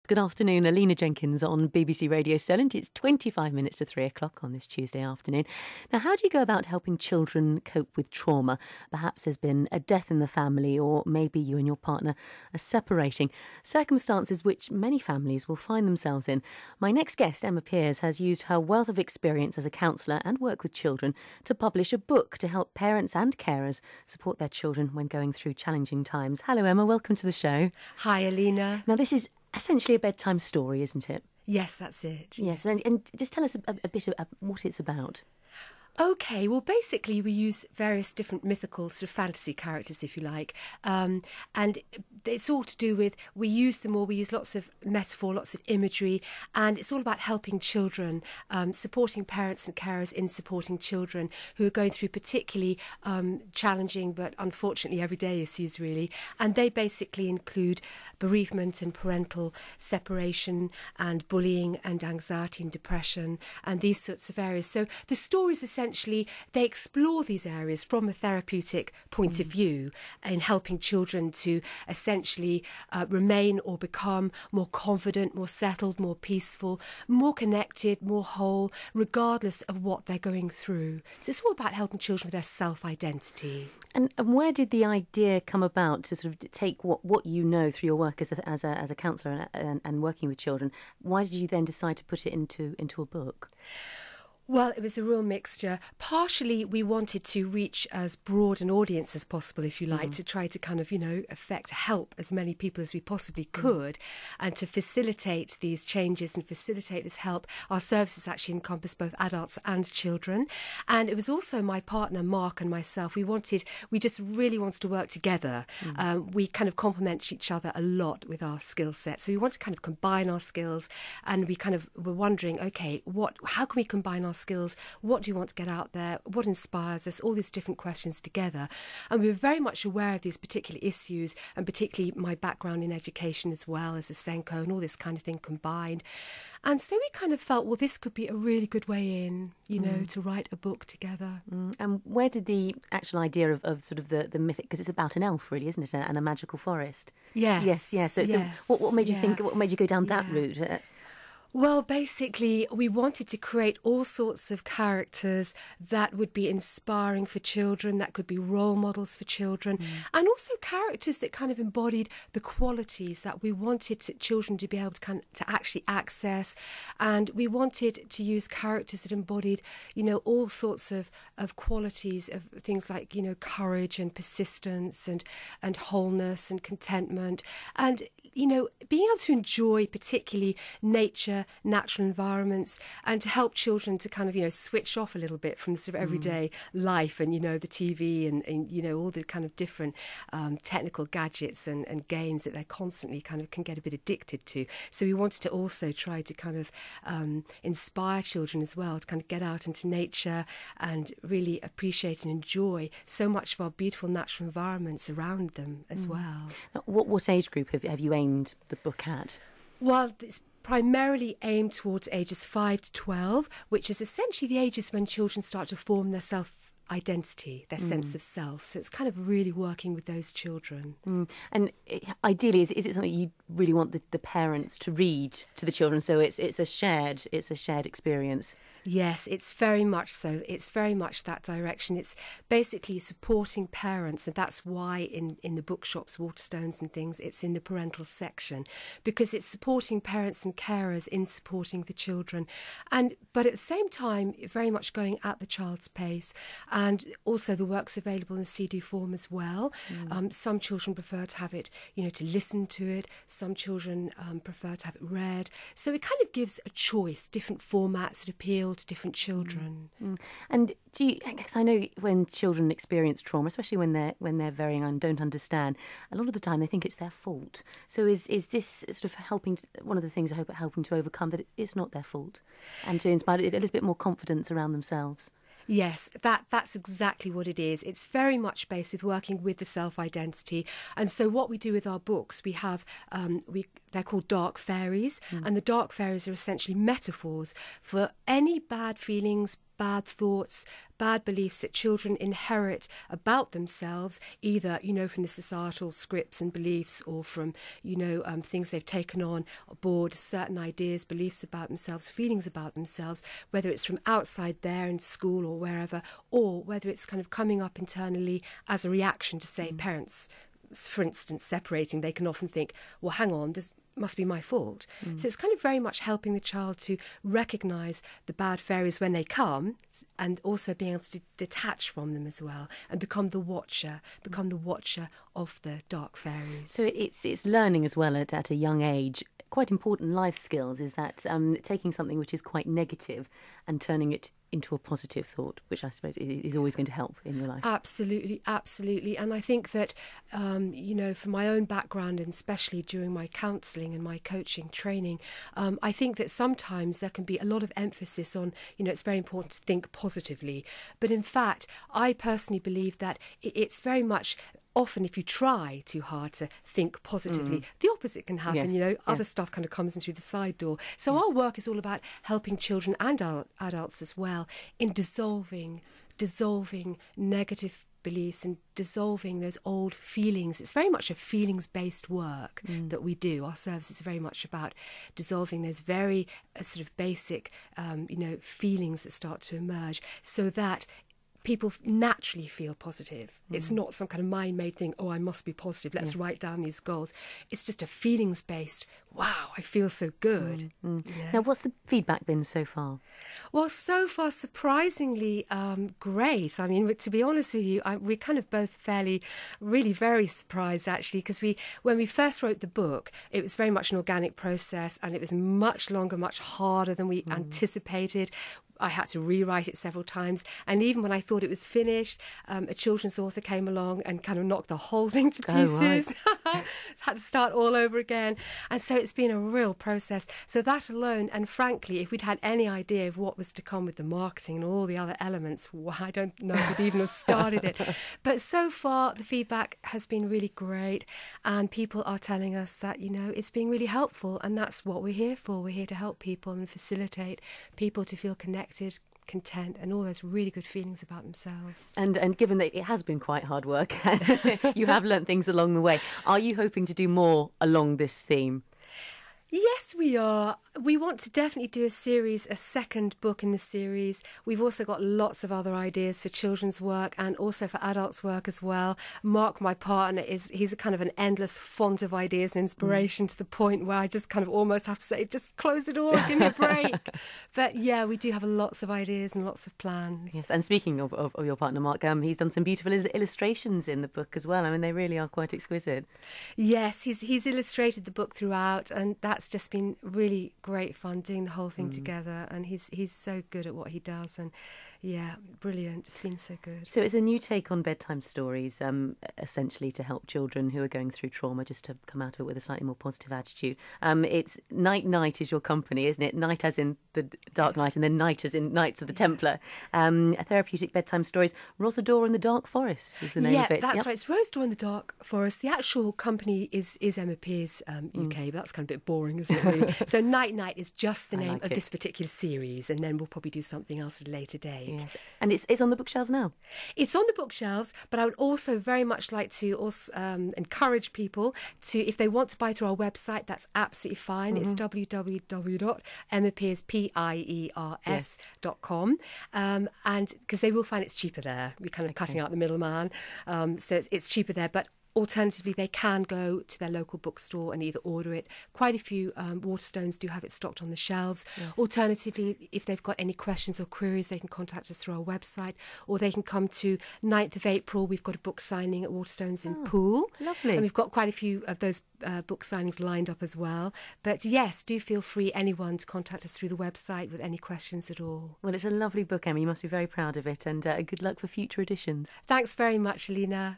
Good afternoon, Alina Jenkins on BBC Radio Solent. It's 25 minutes to 3 o'clock on this Tuesday afternoon. Now, how do you go about helping children cope with trauma? Perhaps there's been a death in the family, or maybe you and your partner are separating. Circumstances which many families will find themselves in. My next guest, Emma Piers, has used her wealth of experience as a counsellor and work with children to publish a book to help parents and carers support their children when going through challenging times. Hello, Emma. Welcome to the show. Hi, Alina. Now, this is essentially a bedtime story, isn't it? Yes, that's it. Yes, and just tell us a bit about what it's about. Okay, well, basically we use various different mythical sort of fantasy characters, if you like, and it's all to do with, we use lots of metaphor, lots of imagery, and it's all about helping children, supporting parents and carers in supporting children who are going through particularly challenging but unfortunately everyday issues, really, and they basically include bereavement and parental separation and bullying and anxiety and depression and these sorts of areas. So the stories essentially, they explore these areas from a therapeutic point of view in helping children to essentially remain or become more confident, more settled, more peaceful, more connected, more whole, regardless of what they're going through. So it's all about helping children with their self-identity. And where did the idea come about to sort of take what you know through your work as a counsellor and working with children? Why did you then decide to put it into a book? Well, it was a real mixture. Partially, we wanted to reach as broad an audience as possible, if you like, to try to kind of, help as many people as we possibly could, and to facilitate these changes and facilitate this help. Our services actually encompass both adults and children. And it was also my partner, Mark, and myself. We just really wanted to work together. We kind of complement each other a lot with our skill set. So we want to kind of combine our skills, and we kind of were wondering, okay, how can we combine our skills? What do you want to get out there? What inspires us? All these different questions together. And we were very much aware of these particular issues, and particularly my background in education as well as a Senko and all this kind of thing combined. And so we kind of felt, well, this could be a really good way in, to write a book together. And where did the actual idea of sort of the mythic, because it's about an elf really, isn't it, and a magical forest? Yes. Yes. So what made you think, what made you go down that route? Well, basically, we wanted to create all sorts of characters that would be inspiring for children, that could be role models for children, and also characters that kind of embodied the qualities that we wanted children to be able to actually access. And we wanted to use characters that embodied, all sorts of qualities of things like, courage and persistence and wholeness and contentment. And, being able to enjoy particularly nature, natural environments, and to help children to kind of, switch off a little bit from the sort of everyday life and, the TV and all the kind of different technical gadgets and games that they constantly kind of can get a bit addicted to. So we wanted to also try to kind of inspire children as well to kind of get out into nature and really appreciate and enjoy so much of our beautiful natural environments around them as well. Now, what age group have you aimed the book at? Well, it's primarily aimed towards ages 5 to 12, which is essentially the ages when children start to form their self-identity, their sense of self. So it's kind of really working with those children. And ideally, is it something you really want the parents to read to the children? So it's a shared experience. Yes, it's very much so. It's very much that direction. It's basically supporting parents, and that's why in the bookshops, Waterstones and things, it's in the parental section, because it's supporting parents and carers in supporting the children. But at the same time, very much going at the child's pace. And also the work's available in CD form as well. Some children prefer to have it, to listen to it. Some children prefer to have it read. So it kind of gives a choice, different formats that appeal to different children. And because I know when children experience trauma, especially when they're very young and don't understand, a lot of the time they think it's their fault. So is this sort of one of the things I hope helping to overcome that it's not their fault, and to inspire a little bit more confidence around themselves? Yes, that's exactly what it is. It's very much based with working with the self-identity. And so what we do with our books, we have, they're called dark fairies. And the dark fairies are essentially metaphors for any bad feelings, bad thoughts, bad beliefs that children inherit about themselves, either, from the societal scripts and beliefs, or from, things they've taken on board, certain ideas, beliefs about themselves, feelings about themselves, whether it's from outside there in school or wherever, or whether it's kind of coming up internally as a reaction to, say, parents, for instance, separating. They can often think, well, hang on, this must be my fault. So it's kind of very much helping the child to recognise the bad fairies when they come, and also being able to detach from them as well, and become the watcher of the dark fairies. So it's learning as well at a young age. Quite important life skills is that taking something which is quite negative and turning it into a positive thought, which I suppose is always going to help in your life. Absolutely, absolutely. And I think that, from my own background, and especially during my counselling and my coaching training, I think that sometimes there can be a lot of emphasis on, it's very important to think positively. But in fact, I personally believe that it's very much, often if you try too hard to think positively, the opposite can happen. Yes. Other stuff kind of comes in through the side door. So our work is all about helping children and adults as well in dissolving negative beliefs and dissolving those old feelings. It's very much a feelings-based work that we do. Our service is very much about dissolving those very sort of basic, feelings that start to emerge, so that people naturally feel positive. It's not some kind of mind-made thing, I must be positive, let's write down these goals. It's just a feelings-based, wow, I feel so good. Now, what's the feedback been so far? Well, so far, surprisingly great. I mean, to be honest with you, we're kind of both really very surprised, actually, because when we first wrote the book, it was very much an organic process, and it was much longer, much harder than we anticipated. I had to rewrite it several times, and even when I thought it was finished, a children's author came along and kind of knocked the whole thing to pieces. Right. Had to start all over again, and so it's been a real process. So that alone, and frankly, if we'd had any idea of what was to come with the marketing and all the other elements, well, I don't know if we'd even have started it. But so far, the feedback has been really great, and people are telling us that, it's been really helpful, and that's what we're here for. We're here to help people and facilitate people to feel connected, content, and all those really good feelings about themselves. And given that it has been quite hard work, you have learnt things along the way, are you hoping to do more along this theme? Yes, we are. We want to definitely do a second book in the series. We've also got lots of other ideas for children's work and also for adults' work as well. Mark, my partner, he's a kind of an endless font of ideas and inspiration to the point where I just kind of almost have to say, just close the door, give me a break. But yeah, we do have lots of ideas and lots of plans. Yes, and speaking of your partner, Mark, he's done some beautiful illustrations in the book as well. I mean, they really are quite exquisite. Yes, he's illustrated the book throughout, and that's just been really great fun doing the whole thing together, and he's so good at what he does, and yeah, brilliant. It's been so good. So it's a new take on bedtime stories, essentially to help children who are going through trauma just to come out of it with a slightly more positive attitude. It's Night is your company, isn't it? Night as in the Dark Night, and then Night as in Knights of the Templar. A therapeutic bedtime stories. Rosador in the Dark Forest is the name of it. Yeah, that's right. It's Rosador in the Dark Forest. The actual company is Emma Piers UK, but that's kind of a bit boring, isn't it, really? So Night is just the name of this particular series, and then we'll probably do something else at a later date. Yes. And it's on the bookshelves now? It's on the bookshelves, but I would also very much like to also encourage people to, if they want to buy through our website, that's absolutely fine. It's www.emmapiers.com, and because they will find it's cheaper there. We're kind of cutting out the middleman, so it's cheaper there, but alternatively, they can go to their local bookstore and either order it. Quite a few Waterstones do have it stocked on the shelves. Yes. Alternatively, if they've got any questions or queries, they can contact us through our website, or they can come to 9th of April. We've got a book signing at Waterstones in Poole. Lovely. And we've got quite a few of those book signings lined up as well. But yes, do feel free, anyone, to contact us through the website with any questions at all. Well, it's a lovely book, Emma. You must be very proud of it, and good luck for future editions. Thanks very much, Alina.